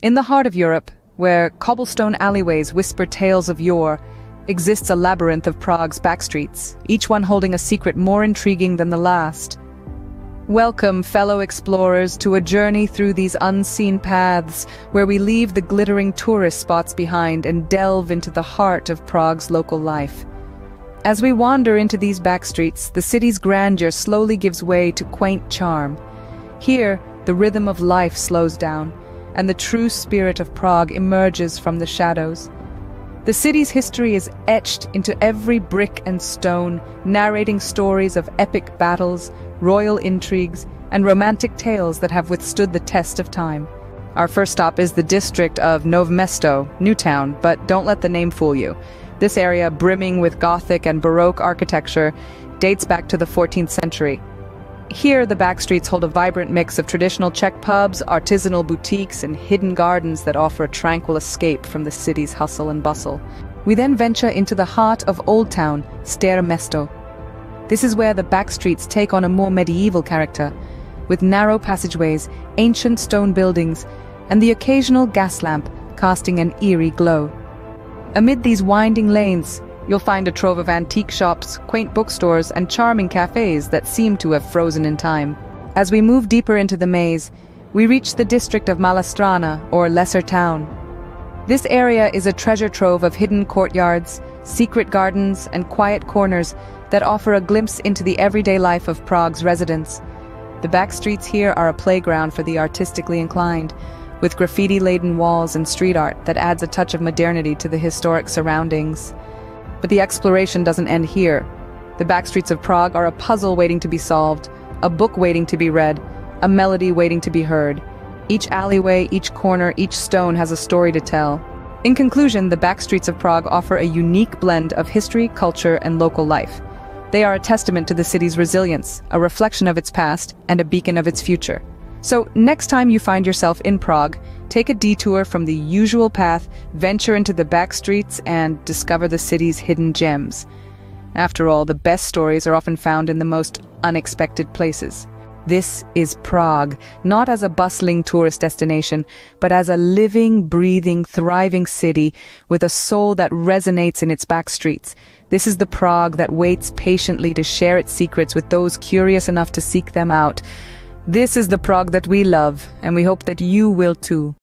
In the heart of Europe, where cobblestone alleyways whisper tales of yore, exists a labyrinth of Prague's backstreets, each one holding a secret more intriguing than the last. Welcome, fellow explorers, to a journey through these unseen paths, where we leave the glittering tourist spots behind and delve into the heart of Prague's local life. As we wander into these backstreets, the city's grandeur slowly gives way to quaint charm. Here, the rhythm of life slows down, and the true spirit of Prague emerges from the shadows. The city's history is etched into every brick and stone, narrating stories of epic battles, royal intrigues, and romantic tales that have withstood the test of time. Our first stop is the district of Město, Newtown, but don't let the name fool you. This area, brimming with Gothic and Baroque architecture, dates back to the 14th century. Here, the backstreets hold a vibrant mix of traditional Czech pubs, artisanal boutiques, and hidden gardens that offer a tranquil escape from the city's hustle and bustle. We then venture into the heart of Old Town, Staré Město. This is where the backstreets take on a more medieval character, with narrow passageways, ancient stone buildings, and the occasional gas lamp casting an eerie glow. Amid these winding lanes, you'll find a trove of antique shops, quaint bookstores, and charming cafes that seem to have frozen in time. As we move deeper into the maze, we reach the district of Malá Strana, or Lesser Town. This area is a treasure trove of hidden courtyards, secret gardens, and quiet corners that offer a glimpse into the everyday life of Prague's residents. The backstreets here are a playground for the artistically inclined, with graffiti-laden walls and street art that adds a touch of modernity to the historic surroundings. But the exploration doesn't end here. The backstreets of Prague are a puzzle waiting to be solved, a book waiting to be read, a melody waiting to be heard. Each alleyway, each corner, each stone has a story to tell. In conclusion, the backstreets of Prague offer a unique blend of history, culture, and local life. They are a testament to the city's resilience, a reflection of its past, and a beacon of its future. So, next time you find yourself in Prague, take a detour from the usual path, venture into the back streets, and discover the city's hidden gems. After all, the best stories are often found in the most unexpected places. This is Prague, not as a bustling tourist destination, but as a living, breathing, thriving city with a soul that resonates in its back streets. This is the Prague that waits patiently to share its secrets with those curious enough to seek them out. This is the Prague that we love, and we hope that you will too.